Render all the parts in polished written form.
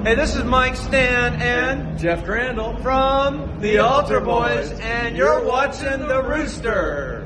Hey, this is Mike Stan and Jeff Crandall from the Altar Boys, and you're watching the Rooster.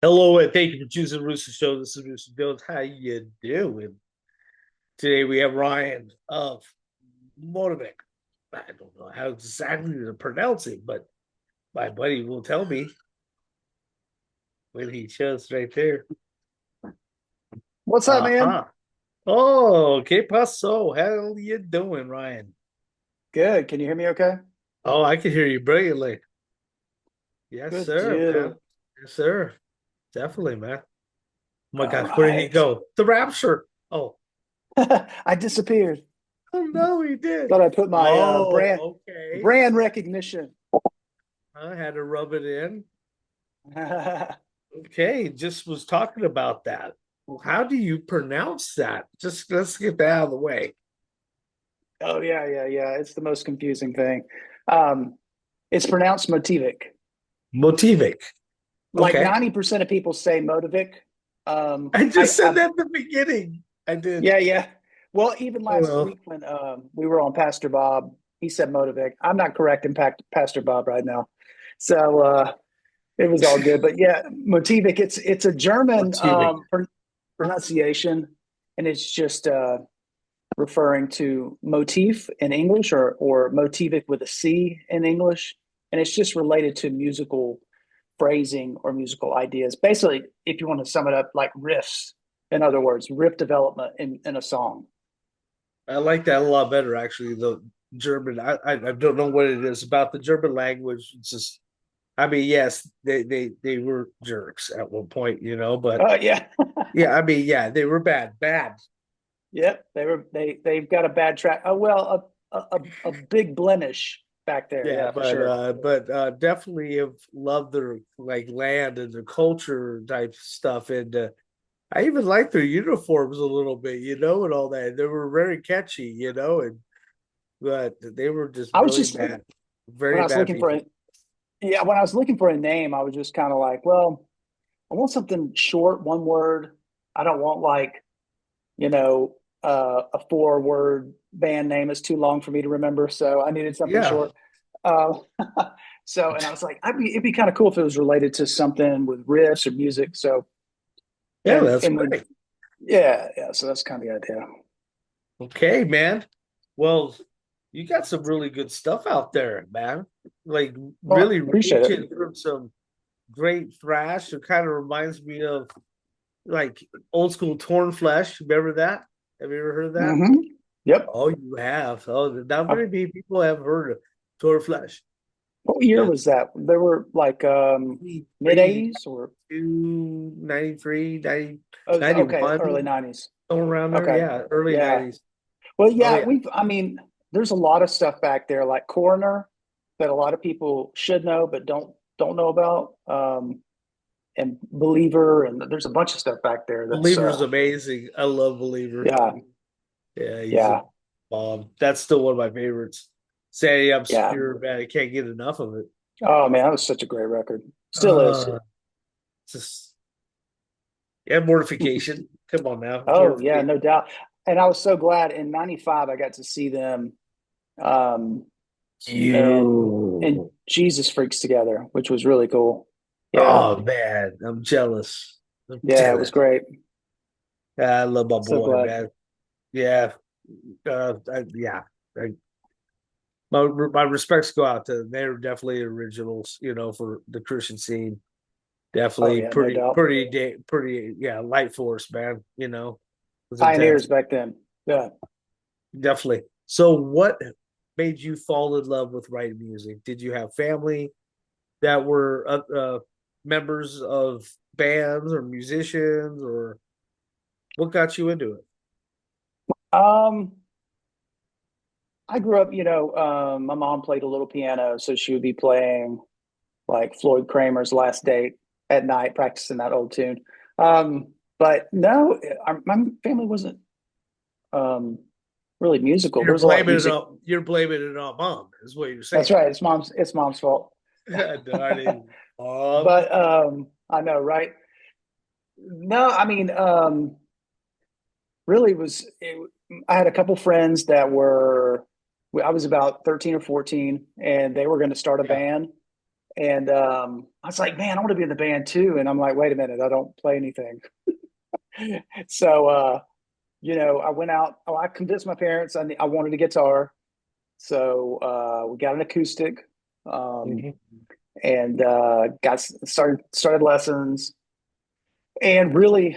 Hello, and thank you for choosing Rooster Show. This is Rooster Jones. How you doing? Today we have Ryan of Motivik. I don't know how exactly to pronounce it, but my buddy will tell me when he shows right there. What's up, man? Oh, ¿qué pasó? How you doing, Ryan? Good. Can you hear me okay? Oh, I can hear you brilliantly. Yes, Good sir, deal. man. Yes, sir. Definitely, man. Oh my All gosh, where did he right. go? The rapture. Oh, I disappeared. oh no, he did. Thought I put my Okay. brand recognition. I had to rub it in. Okay, just was talking about that. How do you pronounce that? Just let's get that out of the way. Oh yeah. It's the most confusing thing. It's pronounced Motivik. Motivik. Like Okay. 90% of people say Motivik. I just said that at the beginning. I did. Yeah. Well, even last week when we were on Pastor Bob, he said Motivik. I'm not correcting Pastor Bob right now. So it was all good. But yeah, Motivik, it's a German Motivik. pronunciation, and it's just referring to motif in English or motivic with a C in English. And it's just related to musical phrasing or musical ideas. Basically, if you want to sum it up, like riffs, in other words, riff development in a song. I like that a lot better, actually. The German, I don't know what it is about the German language. It's just, I mean, yes, they were jerks at one point, but Yeah. yeah, I mean, yeah, they were bad. Yep. They've got a bad track. Oh well, a big blemish back there. Yeah, For sure. but definitely have loved their like land and their culture type stuff, and I even liked their uniforms a little bit, and all that. They were very catchy, and but they were just I was really just bad, when very I was bad looking for people. it. Yeah, when I was looking for a name, I was just kind of like, well, I want something short, one word. I don't want like, a 4-word band name. Is too long for me to remember. So I needed something Yeah, short. Uh, and I was like, it'd be kind of cool if it was related to something with riffs or music. So, yeah, that's great. yeah. So that's kind of the idea. Okay, man. Well, you got some really good stuff out there, man. Like Well, really appreciate it. reaching for some great thrash. It kind of reminds me of like old school Torn Flesh. Remember that? Have you ever heard of that? Yep. Oh, you have. Oh, not I've, very many people have heard of Torn Flesh. What year Yeah, was that? There were like mid 93, 80s or 93, 90, oh, okay, 91, early 90s. somewhere around there. Okay. Yeah, early Yeah. 90s. Well, Oh yeah, yeah. I mean, there's a lot of stuff back there like Coroner that a lot of people should know but don't know about. And Believer, and there's a bunch of stuff back there that's Believer's amazing. I love Believer. yeah, Yeah, he's a yeah, bomb. That's still one of my favorites. Sandy yeah. Obscure, man, I can't get enough of it. Oh man, that was such a great record. Still is. Uh, just yeah, mortification. Come on now, Oh yeah, mortification. no doubt. And I was so glad in '95 I got to see them um and You. Jesus Freaks together, which was really cool. Yeah. Oh man, I'm jealous. Yeah, Damn it was it. great. I love my So boy, glad. man. Yeah. Yeah. I, my respects go out to them. They're definitely originals, for the Christian scene. Oh Definitely yeah, no doubt. pretty, yeah, light force, man. It was intense. Pioneers back then. Yeah. Definitely. So, what made you fall in love with writing music? Did you have family that were members of bands or musicians, or what got you into it? Um, I grew up, my mom played a little piano, so she would be playing like Floyd Kramer's Last Date at night, practicing that old tune. But no, my family wasn't um, really musical. There was a lot of music. You're blaming it on mom, is what you're That's saying. right. It's mom's fault. Darn mom. But I know, right? No, I mean, really I had a couple friends that were, I was about 13 or 14, and they were going to start a Yeah. band. And I was like, man, I want to be in the band too. And I'm like, wait a minute, I don't play anything. So, I went out, I convinced my parents I wanted a guitar. So we got an acoustic um, Mhm. and got started lessons. And really,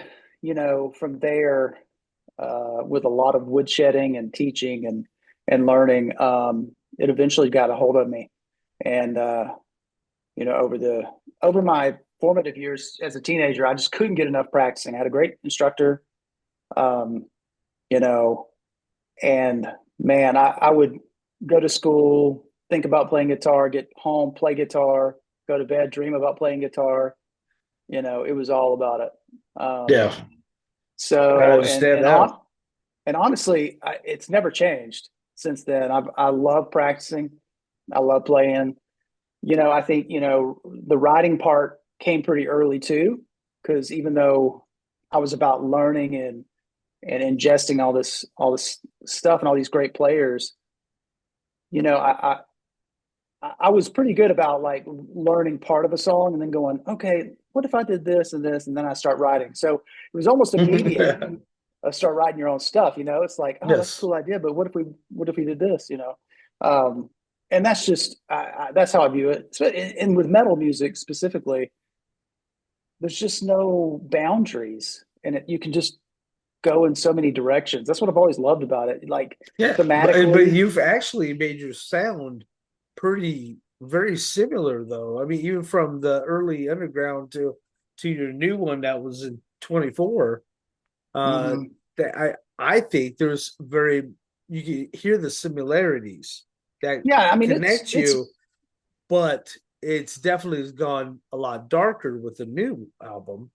from there, with a lot of woodshedding and teaching and learning, it eventually got a hold of me. And over my formative years as a teenager, I just couldn't get enough practicing. I had a great instructor, um, you know, and man, I would go to school, think about playing guitar, get home, play guitar, go to bed, dream about playing guitar. It was all about it. Um, Yeah, I so understand that. and honestly, it's never changed since then. I love practicing. I love playing. I think, the writing part came pretty early too, because even though I was about learning and ingesting all this stuff and all these great players, you know, I was pretty good about like learning part of a song and then going, okay, what if I did this and this, and then I start writing. So it was almost immediate. Start writing your own stuff. It's like, oh, that's a Yes. cool idea, but what if we did this? Um, and that's just that's how I view it. So, and with metal music specifically, there's just no boundaries, and you can just go in so many directions. That's what I've always loved about it. Like Yeah, but thematically, you've actually made your sound pretty very similar though. I mean, even from the early underground to your new one that was in 24, uh mhm. that I think there's very you can hear the similarities that Yeah. I mean, connect you, but it's definitely gone a lot darker with the new album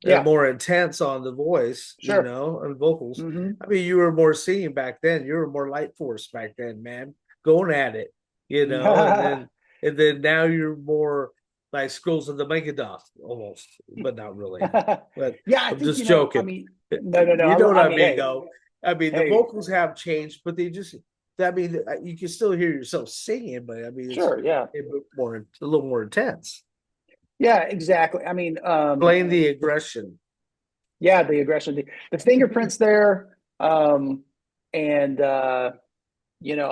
and yeah, more intense on the voice, sure. and vocals. Hmm. I mean, you were more singing back then. You were more light force back then, man, going at it, and then now you're more like Scrolls of the Megadeth almost, but not really. But Yeah, I I'm think, just I joking. mean, no. You know what I I mean, mean, hey, though. I mean, the hey, vocals have changed, but they just. I mean, you can still hear yourself singing, but I mean, it's sure, yeah. a little more intense. Yeah, exactly. I mean, Playing the aggression. yeah, the aggression, the fingerprints there, and a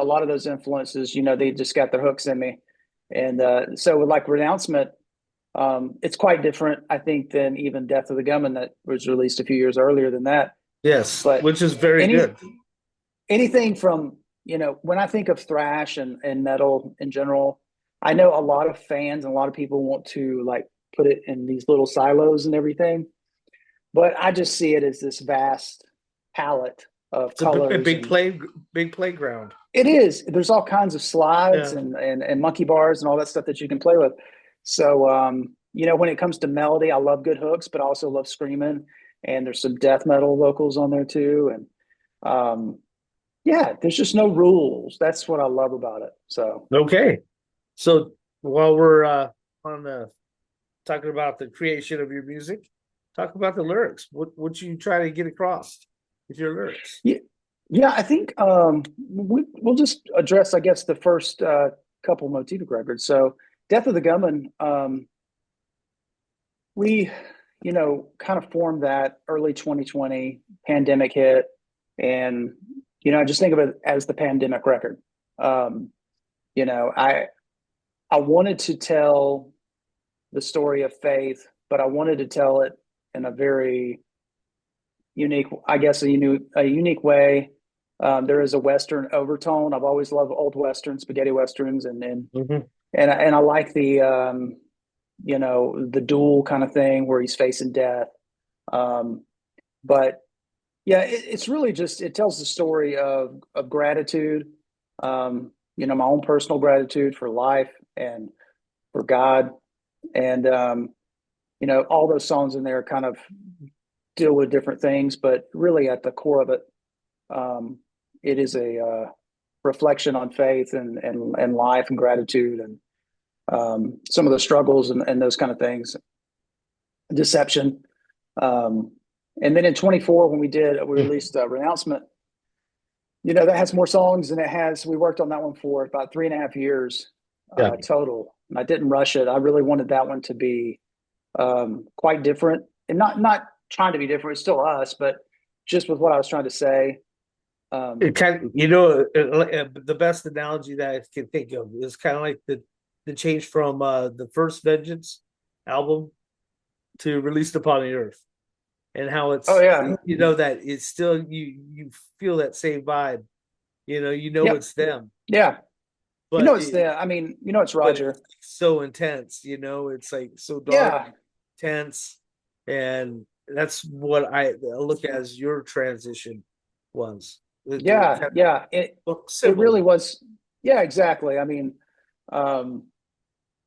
lot of those influences, they just got their hooks in me. And so with like Renouncement, it's quite different, I think, than even Death of the Gunman that was released a few years earlier than that. Yes, But which is very any good. anything from, when I think of thrash and metal in general, I know a lot of fans and a lot of people want to like put it in these little silos and everything, but I just see it as this vast palette of It's a colors, big and big playground. it is. There's all kinds of slides Yeah. and monkey bars and all that stuff that you can play with. So when it comes to melody, I love good hooks, but I also love screaming. And there's some death metal vocals on there too. And yeah, there's just no rules. That's what I love about it. So Okay. So while we're on the talking about the creation of your music, talk about the lyrics. What you try to get across with your lyrics? yeah, yeah, I think we'll just address, I guess, the first couple Motivik records. So Death of the Gunman, we, kind of formed that early 2020 pandemic hit. And, I just think of it as the pandemic record. Um, I wanted to tell the story of faith, but I wanted to tell it in a very unique, I guess, a unique way. There is a Western overtone. I've always loved old Western, spaghetti Westerns, Mm-hmm. and I like the duel kind of thing where he's facing death. Um, but yeah, it's really just it tells the story of gratitude. My own personal gratitude for life and for God, and all those songs in there kind of deal with different things, but really at the core of it, um, it is a reflection on faith and life and gratitude and some of the struggles and those kind of things, deception. Um, and then in 24, when we released Renouncement, that has more songs and we worked on that one for about 3.5 years Yeah. total. And I didn't rush it. I really wanted that one to be quite different and not trying to be different. It's still us, but just with what I was trying to say. It kind of, the best analogy that I can think of is kind of like the change from the first Vengeance album to Released Upon the Earth, and how Oh it's yeah. that it's still you feel that same vibe. Yep. It's them, Yeah. but It's it's Roger. so intense. It's like so dark, Yeah. tense, and that's what I look at as your transition was. It Yeah. kind Yeah. of It looked it similar. really was. Yeah, exactly. Um,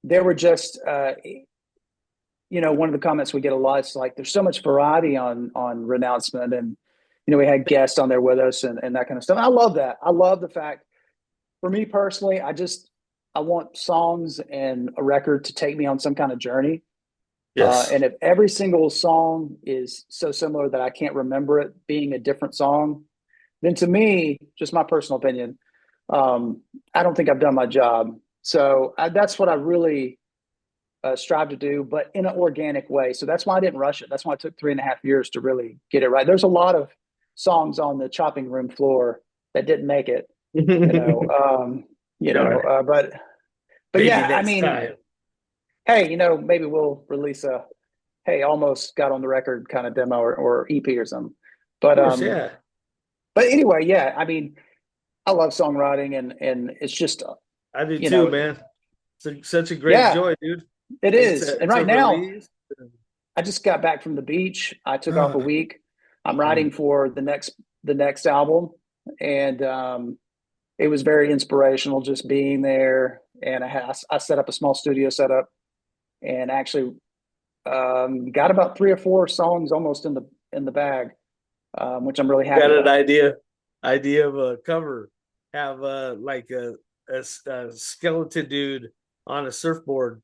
there were just one of the comments we get a lot is like there's so much variety on Renouncement, and we had guests on there with us and that kind of stuff. And I love that. I love the fact, for me personally, I want songs and a record to take me on some kind of journey. Yes. And if every single song is so similar that I can't remember it being a different song, then to me, just my personal opinion, um, I don't think I've done my job. So that's what I really strive to do, but in an organic way. So that's why I didn't rush it. That's why it took 3.5 years to really get it right. There's a lot of songs on the chopping room floor that didn't make it, you know. All right. But Maybe yeah, I next mean, time. hey, maybe we'll release a hey, almost got on the record kind of demo or EP or something. Of But course, yeah. anyway, yeah, I mean, I love songwriting and it's just I do you too, know, man. Such a great yeah, joy, dude. it is. And It's a right now, release. I just got back from the beach. I took off a Uh, week. I'm mm. writing for the next album, and it was very inspirational just being there. And I set up a small studio setup and actually got about 3 or 4 songs almost in the bag, which I'm really happy Got an about. idea of a cover. Have like a skeleton dude on a surfboard.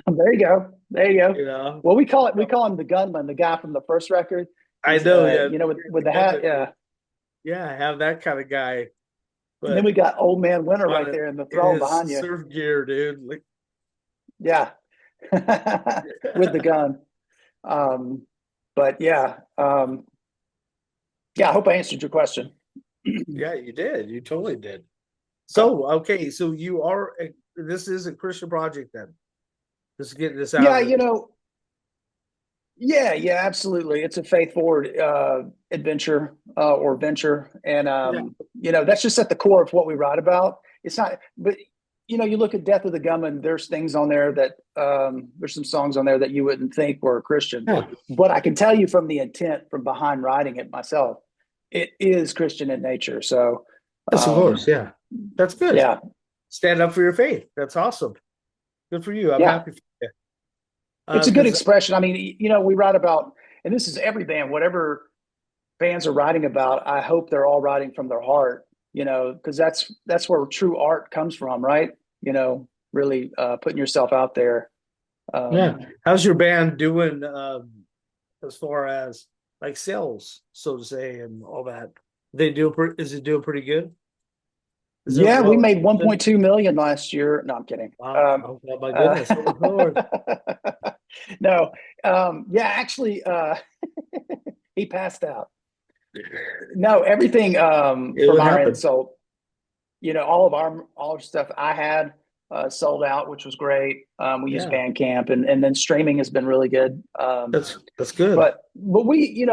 There you go. There you go. You know, Well, we call him the gunman, the guy from the first record. I He's know. Yeah, with the the hat. gunman. Yeah. Yeah, have that kind of guy, And then but we got Old Man Winter on right there in the in throne his behind you. surf gear, dude. Like, Yeah. With the gun. Um, but yeah, I hope I answered your question. yeah, you did. You totally did. Okay. So, okay, so you are this is a Christian project then. Just getting this out Yeah, there. yeah, absolutely. It's a faith forward adventure or venture. And Yeah. that's just at the core of what we write about. It's not, but you look at Death of the Gunman, there's things on there that there's some songs on there that you wouldn't think were Christian. Yeah. But I can tell you from the intent from behind writing it myself, it is Christian in nature. So Yes, of course. Yeah. That's good. yeah, Stand up for your faith. That's awesome. Good for you. I'm yeah. happy for you. It's a good Because expression. I mean, we write about, and this is every band, whatever bands are writing about, I hope they're all writing from their heart, because that's where true art comes from, right? Really putting yourself out there. yeah, Um, how's your band doing as far as like sales, so to say, and all that? Is it doing pretty good? Is it yeah, we well? made 1.2 million last year. No, I'm kidding. Wow, oh my Uh, goodness, oh Lord. no, yeah, actually, he passed out. No, everything It from would our end. happen. So all our stuff I had sold out, which was great. We use Yeah, Bandcamp, and then streaming has been really good. that's good. But we,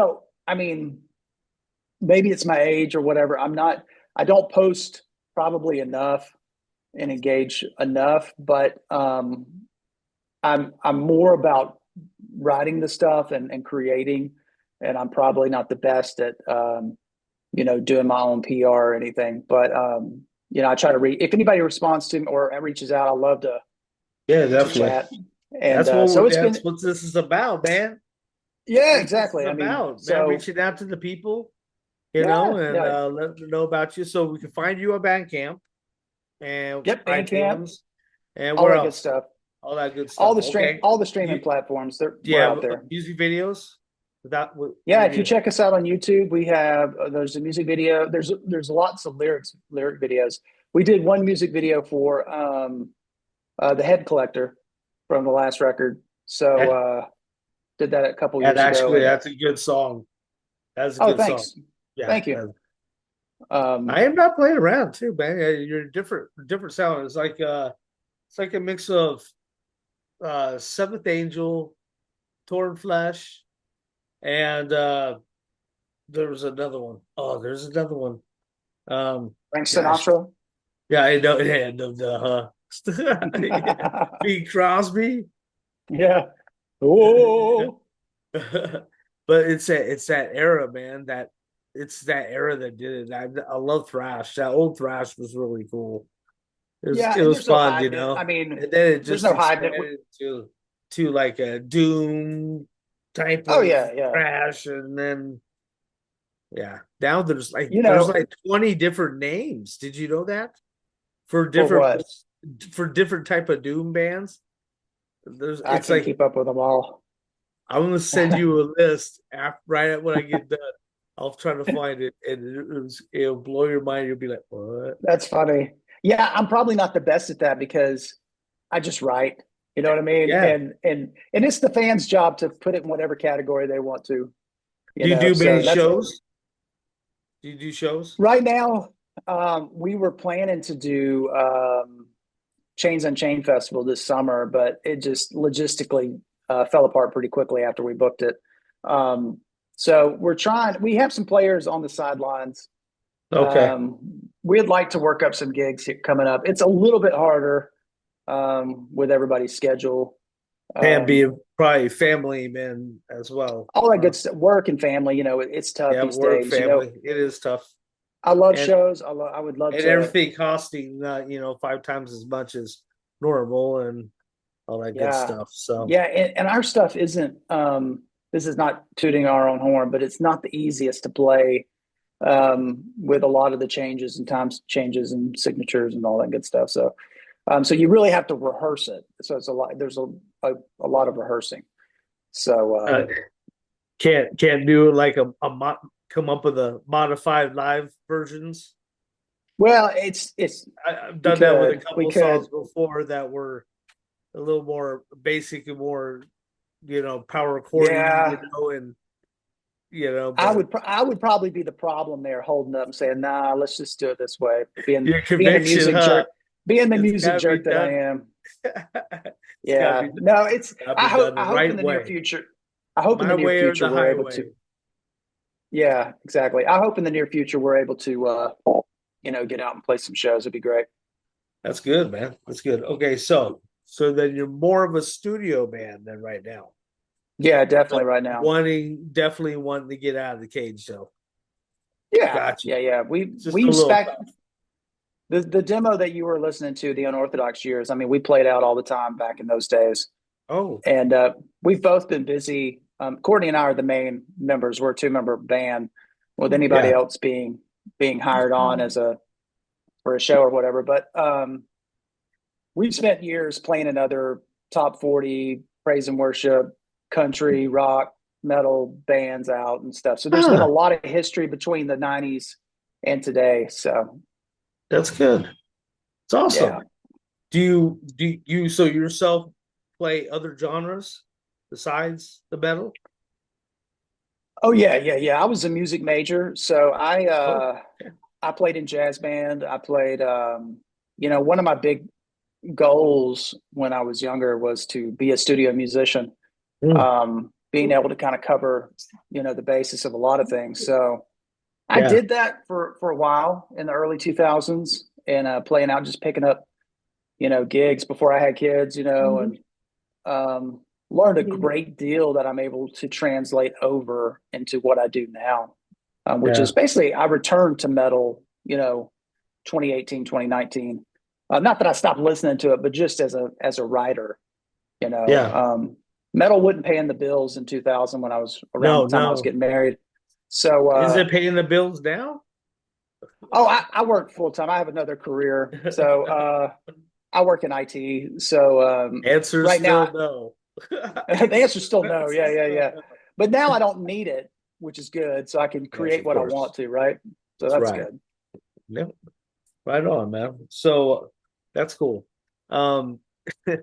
I mean, maybe it's my age or whatever. I don't post probably enough and engage enough, but I'm more about writing the stuff and creating, and I'm probably not the best at doing my own PR or anything. But I try to read if anybody responds to me or reaches out. I love Yeah, to definitely. chat, and so it's been That's what this is about, man. yeah, That's what this is exactly. I mean, about, man. so Reaching out to the people, yeah, and yeah, let them know about you, so we can find you on Bandcamp and yep, Bandcamp, iTunes, and all where that good else? stuff. All that good stuff. Okay. All the streaming You platforms, we're yeah, out there. music videos. Without Yeah, if you check us out on YouTube, we have there's a music video. There's lots of lyric videos. We did one music video for the Head Collector from the last record. So that, did that a couple that years ago. actually And that's a good song. That's a oh, good song. thanks, Yeah, thank you. I Um, am not playing around too, man. You're different sound. It's like a mix of Seventh Angel, Torn Flesh, and there was another one. Oh, there's another one. Um, Frank gosh, Sinatra. yeah, I know. Yeah, the Bing Crosby. Yeah. Oh, But it's that era, man. It's that era that did it. I love thrash. That old thrash was really cool. yeah. It And was there's no fun, hiding it. I mean, and then it there's just no hiding it. expanded to like a doom type Oh of yeah, yeah. thrash, and then yeah, now You there's know like 20 different names. Did you know that for what? for different type of doom bands? There's I it's can't like keep up with them all. I'm gonna send you a list after, right at when I get done. I'll try to find it, and it'll blow your mind. You'll be like, "What?" That's funny. Yeah, I'm probably not the best at that because I just write. You know what I mean? Yeah. And it's the fans' job to put it in whatever category they want to. Do you do So many that's shows? Do you do shows? right now. We were planning to do Chains Unchained Festival this summer, but it just logistically fell apart pretty quickly after we booked it. Um, so we're trying. We have some players on the sidelines. Okay. We'd like to work up some gigs coming up. It's a little bit harder with everybody's schedule. And Um, being probably family men as well. all that good stuff, work and family. It's tough Yeah, these work, days. family. It is tough. I love And shows. I would love to. everything costing five times as much as normal and all that good Yeah, stuff. So yeah, and our stuff isn't. This is not tooting our own horn, but it's not the easiest to play with a lot of the changes and times changes and signatures and all that good stuff. So you really have to rehearse it. So it's a lot. There's a lot of rehearsing. So uh, can't do like come up with a modified live versions. well, I've we done that with a we couple could. songs before that were a little more basic and more, power chordy, Yeah, and but I would probably be the problem there, holding up and saying, "Nah, let's just do it this way." your Being the conviction, music huh? jerk, being the It's music gotta be jerk that I done. am. It's Yeah, no, it's. gotta be done the I hope in right the near way. future. I hope in the My near way or future the we're able highway. to. Yeah, exactly. I hope in the near future we're able to, get out and play some shows. It'd be great. That's good, man. That's good. Okay, so then you're more of a studio band than right now. Yeah, definitely But right now. definitely wanting to get out of the cage though. Yeah, Gotcha. yeah, yeah. We Just a we little spec tough. the demo that you were listening to, the Unorthodox Years. I mean, we played out all the time back in those days, Oh, and we've both been busy. Courtney and I are the main members. We're a two-member band, with anybody yeah. else being hired on as a for a show or whatever. But we've spent years playing in other top 40 praise and worship, country, rock, metal bands out and stuff. So there's been a Ah, lot of history between the 90s and today. So that's good. It's awesome. yeah. Do you so yourself play other genres besides the metal? Oh yeah, yeah, yeah. I was a music major, so Oh, okay. I played in jazz band. I played one of my big goals when I was younger was to be a studio musician. Mm, Being able to kind of cover, the basis of a lot of things. So I yeah. did that for a while in the early 2000s and playing out, just picking up, gigs before I had kids, and um, learned a great deal that I'm able to translate over into what I do now, which Yeah. is basically I returned to metal, 2018, 2019. Not that I stopped listening to it, but just as a writer, you know, Yeah. um, metal wouldn't pay in the bills in 2000 when I was around the No, time I was no. getting married. So, Is it paying the bills now? I work full time. I have another career. So, I work in IT. So, Answer is right still now, no. the answer is still no. Yeah, yeah, yeah. But now I don't need it, which is good. So I can Yes, create of what I want course. to, right? So That's that's right. good. Yep. Right on, man. So that's cool. Um, I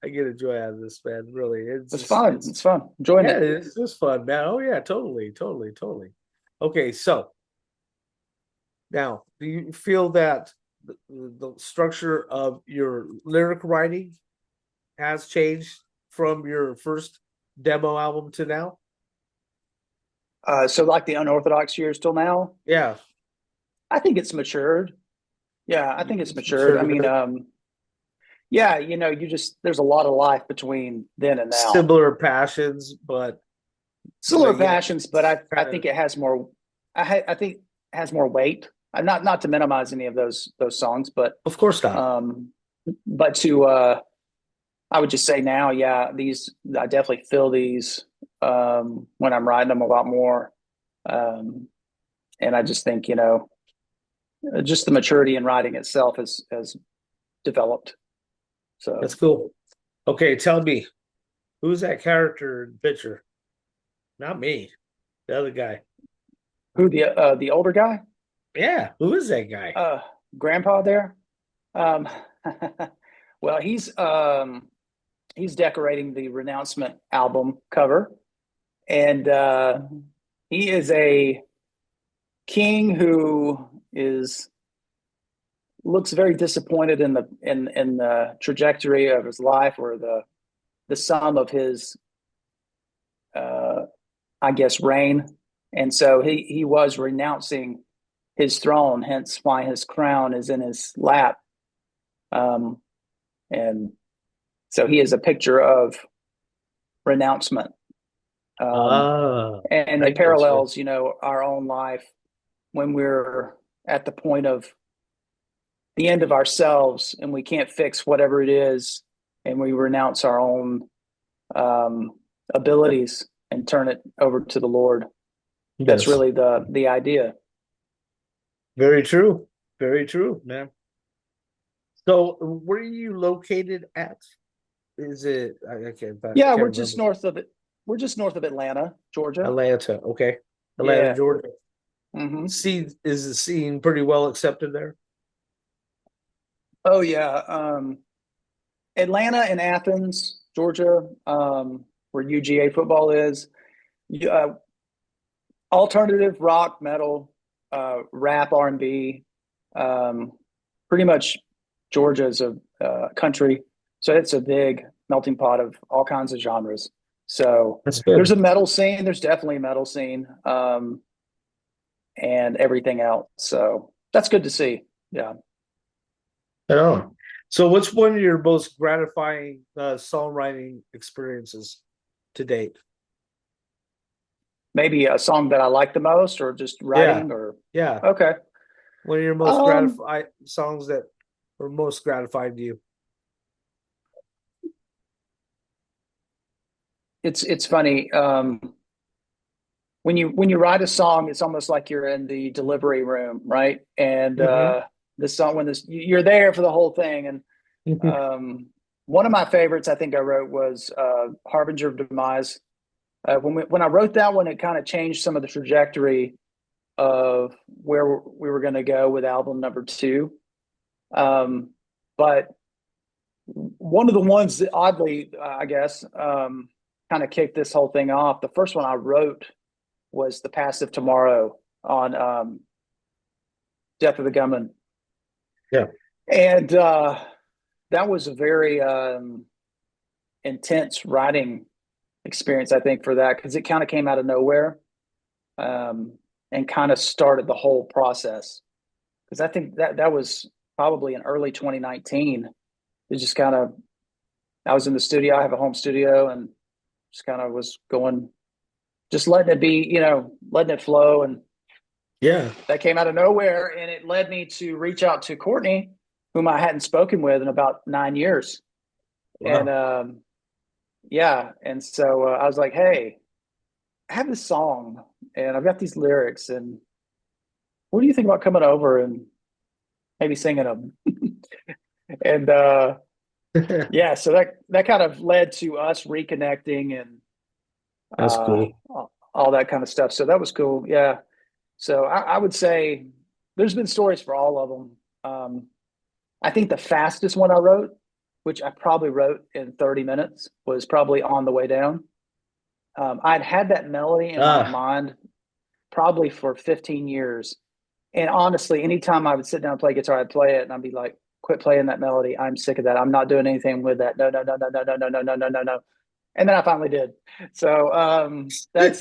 get a joy out of this, man. Really, It's fun. it's It's fun. Enjoying yeah, it. it's just fun, man. Oh yeah, totally, totally, totally. Okay, so now, do you feel that the structure of your lyric writing has changed from your first demo album to now? So like the unorthodox years till now, Yeah, I think it's matured. Yeah, I think it's it's matured. I matured a mean, bit. yeah, there's a lot of life between then and now. Similar passions, Similar but yet passions, but I kind think of, it has more. I think it has more weight. Not to minimize any of those songs, of course not. um, but to I would just say now, yeah, these I definitely feel these when I'm writing them a lot more, um, and I just think just the maturity in writing itself has developed. That's So cool. Okay, tell me, who's that character in the picture? Not me, the other guy. who the older guy, Yeah, who is that guy? uh, grandpa there. Um, well, he's decorating the Renouncement album cover, and he is a king who is looks very disappointed in the trajectory of his life or the sum of his uh, I guess reign, and so he was renouncing his throne, hence why his crown is in his lap, um, and so he is a picture of renouncement, um, Ah, and I it get you. parallels our own life when we're at the point of the end of ourselves and we can't fix whatever it is, and we renounce our own um, abilities and turn it over to the Lord. That's Yes, really the idea. very true. Very true, man. So, where are you located at? Is it? I Yeah, can't remember. we're just north of Atlanta, Georgia. Atlanta. Okay, Atlanta, Yeah. Georgia. Hmm. Is the scene pretty well accepted there? Oh yeah. Atlanta and Athens, Georgia, where UGA football is. Uh, Alternative rock, metal, rap, R&B. Um, Pretty much Georgia is a country, so it's a big melting pot of all kinds of genres. So That's there's good. a metal scene. There's definitely a metal scene, and everything else. So that's good to see. Yeah. I know. So, what's one of your most gratifying songwriting experiences to date? Maybe a song that I like the most, or just Yeah, writing, or yeah. okay. One of your most Um, gratifying songs that were most gratifying to you. it's funny. When you write a song, it's almost like you're in the delivery room, right? And Hmm. the song when this you're there for the whole thing. And Hmm. one of my favorites I think I wrote was "Harbinger of Demise." When I wrote that one, it kind of changed some of the trajectory of where we were going to go with album number two. Um, but one of the ones that oddly, I guess, kind of kicked this whole thing off. The first one I wrote was "The Passive Tomorrow" on "Death of the Gunman," Yeah. and that was a very intense writing experience, I think, for that because it kind of came out of nowhere um, and kind of started the whole process. Because I think that was probably in early 2019. It just kind of I was in the studio. I have a home studio, and just kind of was going, just letting it be, letting it flow, and Yeah. that came out of nowhere, and it led me to reach out to Courtney, whom I hadn't spoken with in about 9 years, and Wow. yeah, and so I was like, hey, I have this song, and I've got these lyrics, and what do you think about coming over and maybe singing them? And yeah, so that kind of led to us reconnecting and That's uh, cool. all that kind of stuff. So that was cool. Yeah. So I would say there's been stories for all of them. I think the fastest one I wrote, which I probably wrote in 30 minutes, was probably "On the Way Down." I'd had that melody in my Ah. mind probably for 15 years. And honestly, anytime I would sit down and play guitar, I'd play it and I'd be like, quit playing that melody. I'm sick of that. I'm not doing anything with that. No, no, no, no, no, no, no, no, no, no, no, no. And then I finally did. So that's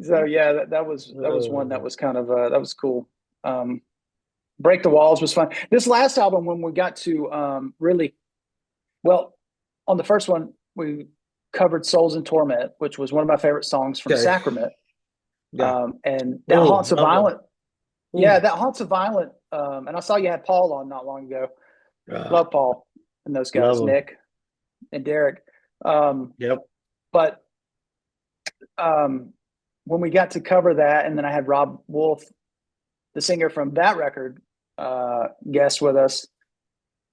so yeah, that was one that Uh, was kind of that was cool. Um, Break the Walls was fun. This last album, when we got to really well, on the first one, we covered Souls in Torment, which was one of my favorite songs from okay. Sacrament. Yeah. And that Oh, Haunts of love them. Violent. Yeah, Ooh, that Haunts of Violent. And I saw you had Paul on not long ago. ah, Love Paul and those love guys, them. Nick and Derek. Um, Yep. but um, when we got to cover that, and then I had Rob Wolf, the singer from that record, guest with us.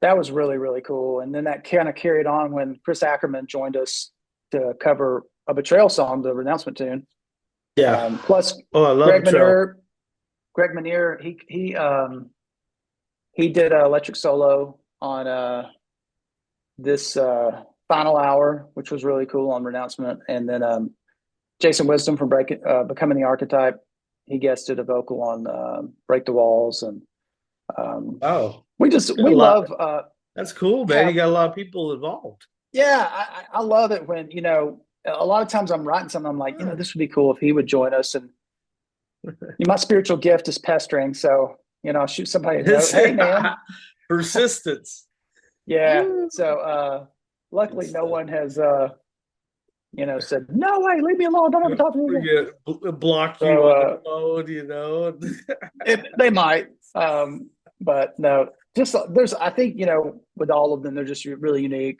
That was really, really cool. And then that kind of carried on when Chris Ackerman joined us to cover a Betrayal song, the Renouncement tune. Yeah. Plus Oh, I love Greg Betrayal. Manier, Greg Manier, he did an electric solo on this final hour, which was really cool on Renouncement. And then Jason Wisdom from Becoming the Archetype, he guested a vocal on Break the Walls, and um, Wow. Got a we lot. love That's cool, man. yeah, You got a lot of people involved. yeah. I love it when a lot of times I'm writing something, I'm like, this would be cool if he would join us. And my spiritual gift is pestering, so I'll shoot somebody a note. Hey, man. Persistence. Yeah. Woo. So Good luckily no stuff. one has said, no way, leave me alone, don't ever talk to me again. Yeah, block you So on the phone. they might. But no, just there's I think, with all of them, they're just really unique.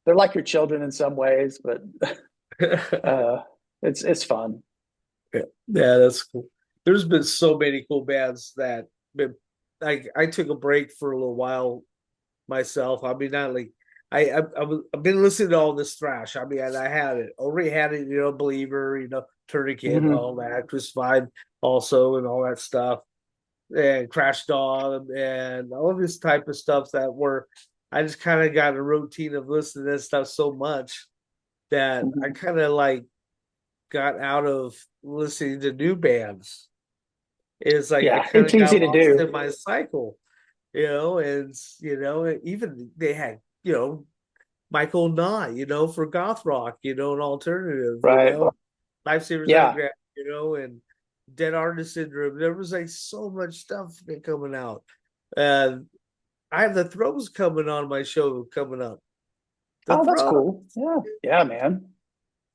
They're like your children in some ways, but uh it's fun. Yeah, that's cool. There's been so many cool bands that been I took a break for a little while myself. I mean, not like I've been listening to all this thrash. I mean, I had it already had it, Believer, Tourniquet, all Hmm. that, Chris Vibe also, and all that stuff, and Crash Dog, and all this type of stuff that were. I just kind of got a routine of listening to this stuff so much that I Hmm. kind of like got out of listening to new bands. It's like I Yeah, kind it's of got easy to lost do. in my cycle, and even they had Michael Nye, for goth rock, an alternative, Right. Lifesavers Yeah. Underground, and Dead Artist Syndrome. There was like so much stuff coming out. And I have the Throws coming on my show coming up. The Oh, that's Throws, cool. Yeah. Yeah, man.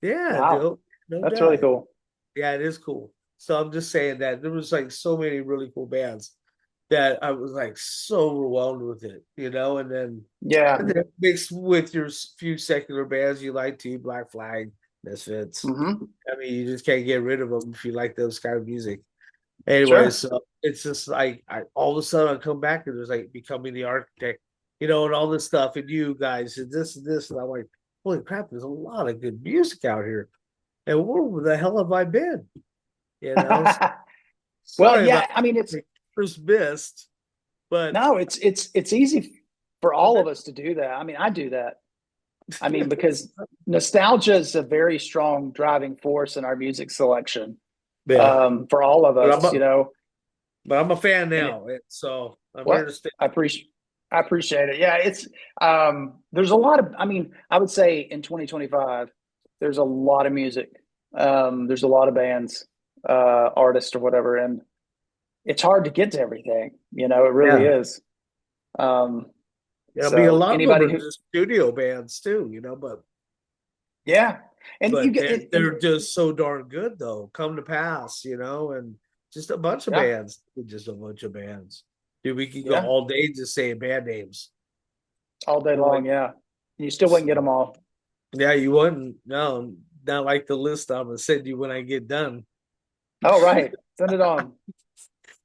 yeah, Wow. dude, no That's really doubt. cool. Yeah, it is cool. So I'm just saying that there was like so many really cool bands that I was like so overwhelmed with it, Yeah. and then mixed with your few secular bands you like too, Black Flag, Misfits. Hmm. I mean, you just can't get rid of them if you like those kind of music. Anyway, Sure. so it's just like all of a sudden I come back and there's like becoming the architect, and all this stuff, and you guys and this, and I'm like, holy crap, there's a lot of good music out here, and where the hell have I been? So, Well, sorry about yeah, I mean it's the first missed, but no, it's easy for I've all been, of us to do that. I mean, I do that. I mean, because nostalgia is a very strong driving force in our music selection, yeah, for all of but us, but I'm a fan and it, now, and so I'm here what to stay. I appreciate it. Yeah, it's there's a lot of I mean, I would say in 2025 there's a lot of music. There's a lot of bands, artists or whatever, and it's hard to get to everything, it really Yeah, is. Um, I mean, a so lot of them anybody are who just studio bands too, yeah. And you but get and they're just so darn good though. Come to pass, and just a bunch of yeah, bands, just a bunch of bands. Dude, we could go yeah, all day just saying band names. all day Like, long, yeah. You still wouldn't get so, them all. yeah, you wouldn't. No, not like the list I'm gonna send you when I get done. Oh, right. Send it on.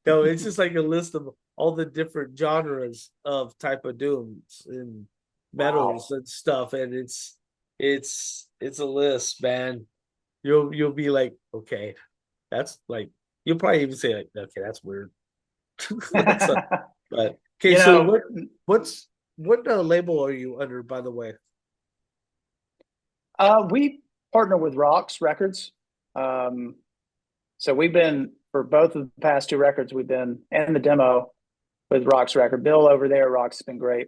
No, it's just like a list of all the different genres of type of dooms and metals Wow. and stuff, and it's a list, man. You'll be like, okay, that's like you'll probably even say like, okay, that's weird. That's a, but okay. You So know, what label are you under, by the way? we partner with Rocks Records. Um, so we've been for both of the past two records, we've been and the demo with Rocks Record. Bill over there at Rocks has been great.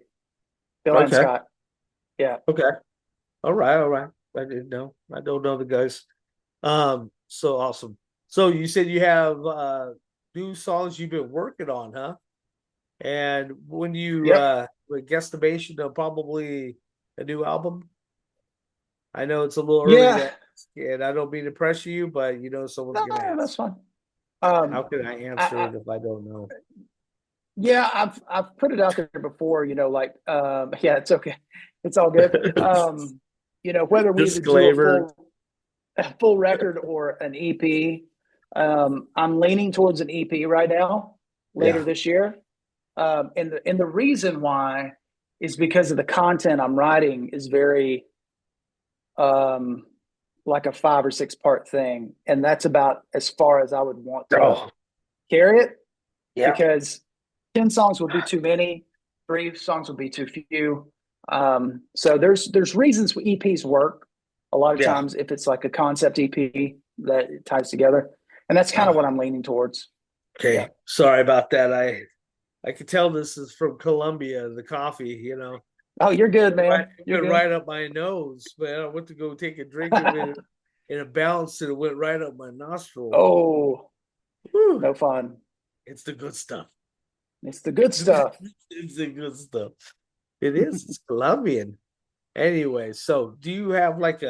Bill and Okay, Scott. Yeah. okay, all right. I didn't know. I don't know the guys. So awesome. So you said you have new songs you've been working on, huh? And when you Yep. with guesstimation of probably a new album. I know it's a little early Yeah. to ask, and I don't mean to pressure you, but someone's No, gonna that's ask. fine. How Um, can I answer I it if I don't know? Yeah, I've put it out there before, like yeah, it's okay. It's all good. Whether we either do a Disclaimer. full record or an EP, I'm leaning towards an EP right now, later Yeah. this year. And the reason why is because of the content I'm writing is very um like a 5 or 6 part thing. And that's about as far as I would want to Oh, carry it yeah. because 10 songs would be too many, 3 songs would be too few. So there's reasons EPs work a lot of Yeah. times if it's like a concept EP that it ties together. And that's kind of Oh, what I'm leaning towards. Yeah. okay. Sorry about that. I could tell this is from Colombia, the coffee. Oh, you're good, Right, man. it You're went good. right up my nose, man. I went to go take a drink of it and it bounced and it went right up my nostril. Oh, Whew. no fun. It's the good stuff. It's the good stuff. It's the good stuff. It is. It's Colombian. Anyway, so do you have like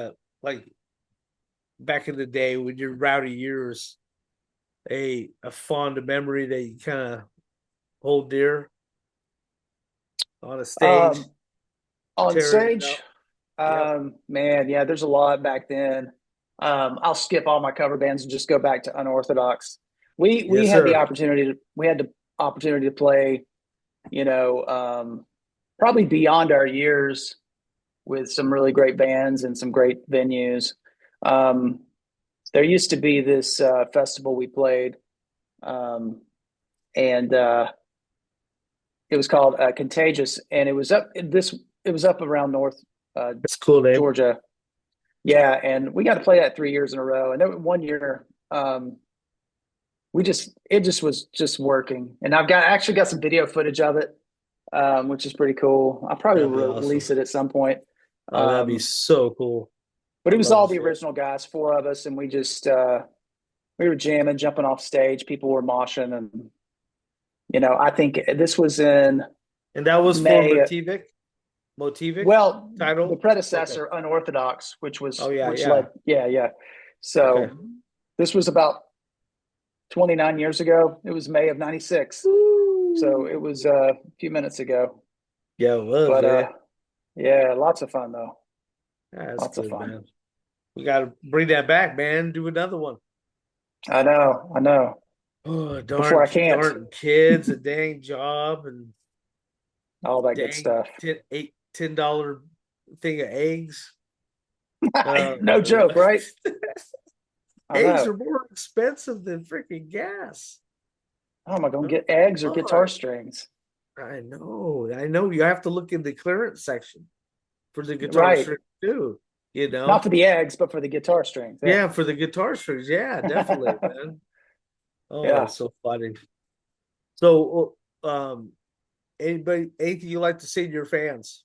back in the day when your rowdy years, a fond memory that you kind of hold dear on a stage, Um, on tearing it stage, up? Yep. man, yeah, there's a lot back then. I'll skip all my cover bands and just go back to unorthodox. We Yes, had the sir. opportunity to we had the opportunity to play, probably beyond our years with some really great bands and some great venues. Um, there used to be this festival we played, um, and it was called Contagious, and it was up around North uh, That's a cool name. Georgia. Yeah, and we got to play that 3 years in a row. And then one year, it just was just working. And I've got actually got some video footage of it, which is pretty cool. I'll probably That'd be awesome. release it at some point. Oh, that'd be Um, so cool. but it I'd was love to all the see it. original guys, 4 of us, and we were jamming, jumping off stage. People were moshing, and I think this was in And that was for May. Motivik Well, the title. Okay. predecessor, Unorthodox, which Oh was yeah, which yeah. led, yeah, yeah. Okay. So this was about 29 years ago. It was May of '96. So Woo. it was a few minutes ago. Yeah, it was, But yeah. yeah, lots of fun though. Yeah, that's Lots of good, fun. man. We got to bring that back, man. Do another one. I know, I know. Oh, Before darn, I can't, darn kids, a dang job, and all that good dang stuff. $10 thing of eggs. No Uh, joke, right? I eggs know. are more expensive than freaking gas. Oh, am I going Oh to get eggs or guitar my! strings? I know, I know. You have to look in the clearance section for the guitar Right. string too. You Not know, for the eggs, but for the guitar strings. Yeah. yeah, for the guitar strings. Yeah, definitely, man. Oh, Yeah. that's so funny. So, anything you like to say to your fans?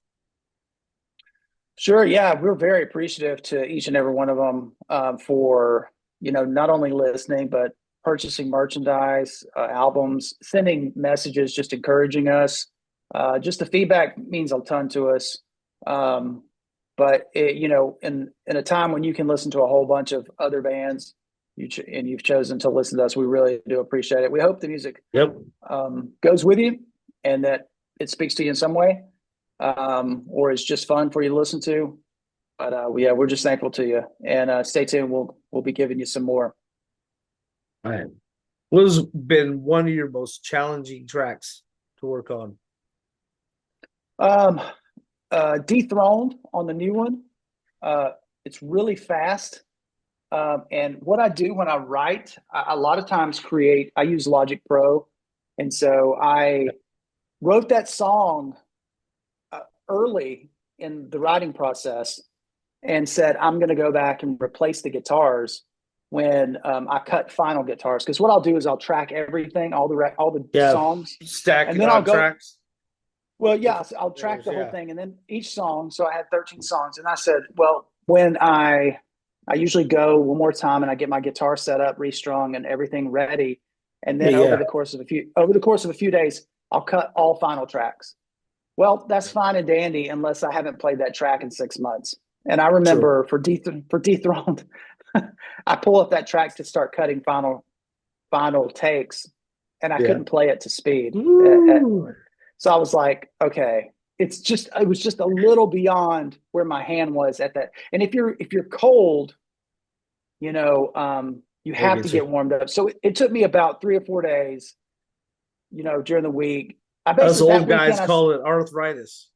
Sure. Yeah. We're very appreciative to each and every one of them for, not only listening, but purchasing merchandise, albums, sending messages, just encouraging us. Just the feedback means a ton to us. Um, but in a time when you can listen to a whole bunch of other bands, and you've chosen to listen to us, we really do appreciate it. We hope the music Yep. goes with you and that it speaks to you in some way, or is just fun for you to listen to. But yeah, we're just thankful to you, and stay tuned. We'll be giving you some more. All right. What has been one of your most challenging tracks to work on? Um, Dethroned on the new one. Uh, it's really fast. And what I do when I write, a lot of times create. I use Logic Pro, and so I wrote that song early in the writing process and said, I'm going to go back and replace the guitars when I cut final guitars. Because what I'll do is I'll track everything, all the Yeah, songs, and stacking then I'll on go. tracks. Well, yeah, Different so I'll track layers, the whole yeah. thing, and then each song. So I had 13 songs, and I said, well, when I usually go one more time, and I get my guitar set up, restrung, and everything ready, and Yeah, then yeah. over the course of a few days, I'll cut all final tracks. Well, that's fine and dandy unless I haven't played that track in 6 months. And I True. remember for Dethroned, I pull up that track to start cutting final takes, and I Yeah. couldn't play it to speed. Woo. So I was like, okay, it was just a little beyond where my hand was at that. And if you're cold, you I have to get you. get warmed up. So it took me about 3 or 4 days, during the week. I Us basically that old weekend guys I call it arthritis.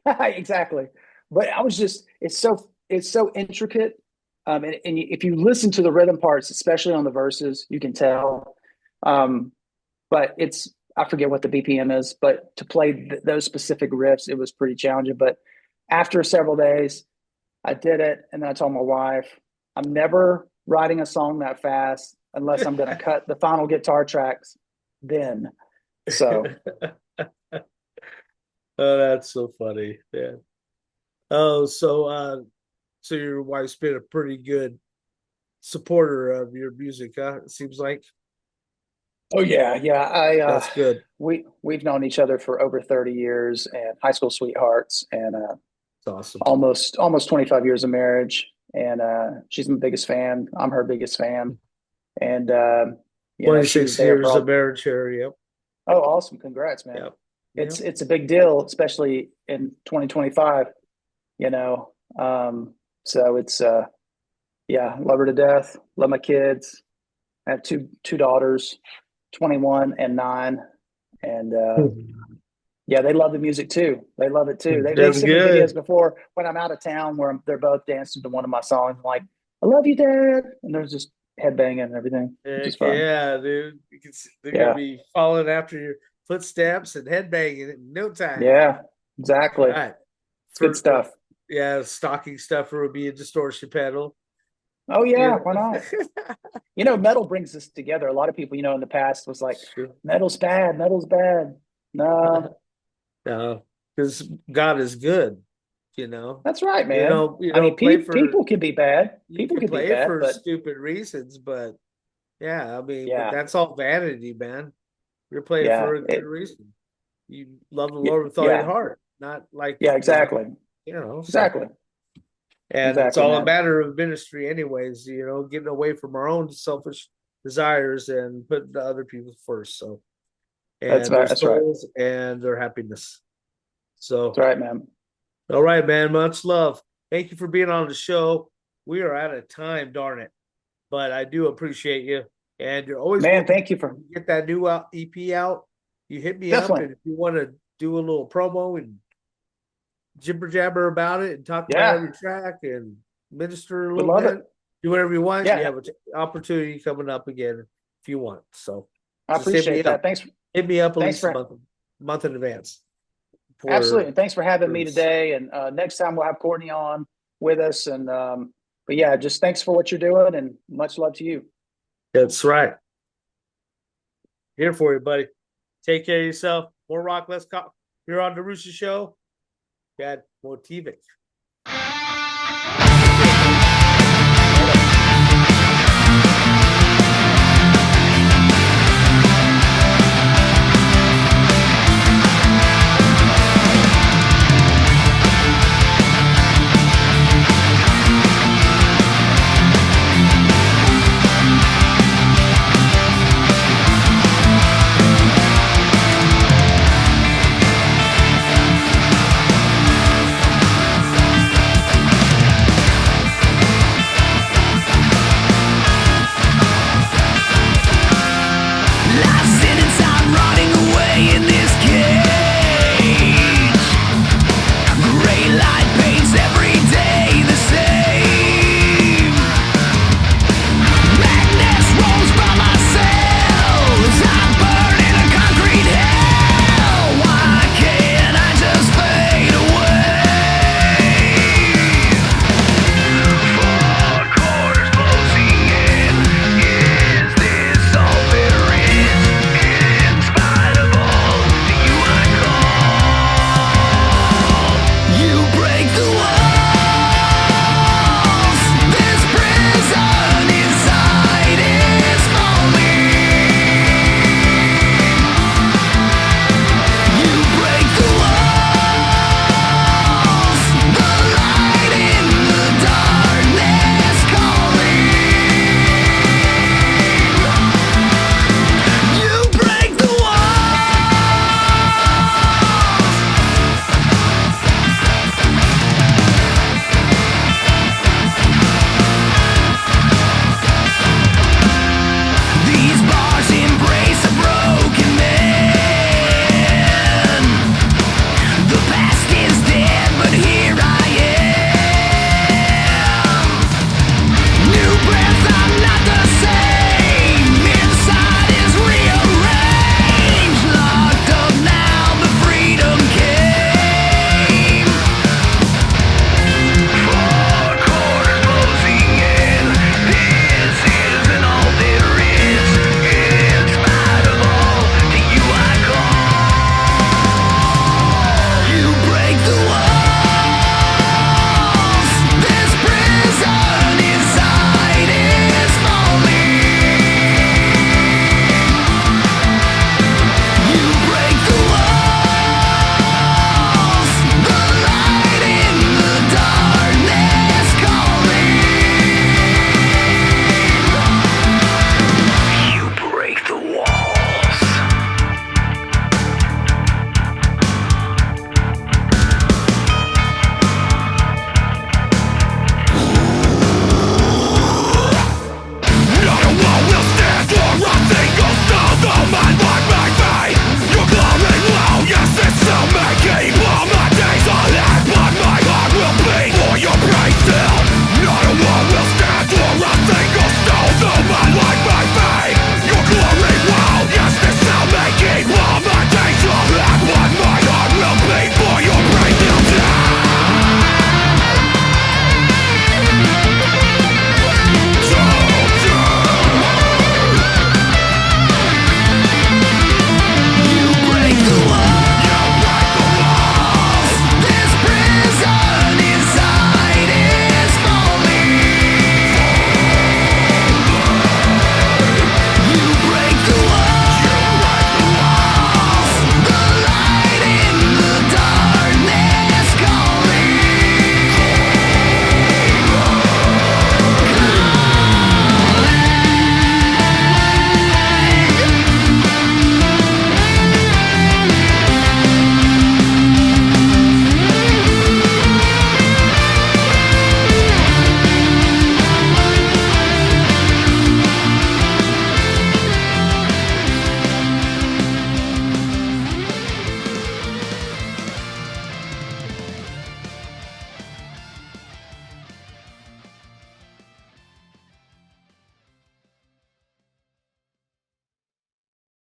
exactly. But I was just it's so intricate. And if you listen to the rhythm parts, especially on the verses, you can tell. Um, but I forget what the BPM is, but to play those specific riffs, it was pretty challenging. But after several days, I did it, and then I told my wife, I'm never writing a song that fast unless I'm going to cut the final guitar tracks. Then, so Oh, that's so funny. Yeah. Oh, so your wife's been a pretty good supporter of your music, huh? It seems like oh yeah, yeah. that's good. We've known each other for over 30 years and high school sweethearts and It's awesome. almost 25 years of marriage. And she's my biggest fan. I'm her biggest fan. And she was 26 there for years of all. marriage here. Yep. Oh, awesome. Congrats, man. Yep. It's Yep. it's a big deal, especially in 2025, you know. So it's yeah, love her to death. Love my kids. I have two daughters, 21 and 9. And yeah, they love the music too. They love it too. They've That's sent me videos good. before when I'm out of town where they're both dancing to one of my songs. I'm like, I love you, Dad. And there's just headbanging and everything, which is Heck fun. yeah, dude. You can see, they're gonna Yeah. be following after your footsteps and headbanging in no time. Yeah. All Exactly. right. It's good stuff. Yeah, stocking stuffer would be a distortion pedal. Oh, You yeah. Why know? not? Metal brings us together. A lot of people, in the past was like, Sure. metal's bad. Metal's bad. No, No, because God is good, you know. that's right, You man. know, you I mean, don't play for people can be bad. you People can can be play bad, for but stupid reasons, but yeah, I mean, but yeah, that's all vanity, man. You're playing Yeah. for a good reason. You love the Lord with all your Yeah. heart, not like Yeah. Exactly. so. Exactly. And it's Exactly, all a man. matter of ministry, anyways. Getting away from our own selfish desires and putting the other people first. So, That's and their right. That's right. souls and their happiness. So, That's right, man. all right, man. Much love. Thank you for being on the show. We are out of time, darn it. But I do appreciate you. And you're always Man, welcome thank you for to get that new EP out. You hit me up, definitely. and if you want to do a little promo and jibber jabber about it and talk about Yeah. every track and minister a Would little love bit, it. do whatever you want. You Yeah. have an opportunity coming up again if you want. So I just hit me appreciate that. up. Hit me up at Thanks least a for month in advance absolutely. for And thanks for having me release. today. And next time we'll have Courtney on with us. And but yeah, just thanks for what you're doing and much love to you. That's right. Here for you, buddy. Take care of yourself. More rock, less cop. Here on the Rooster Show. Got Motivik.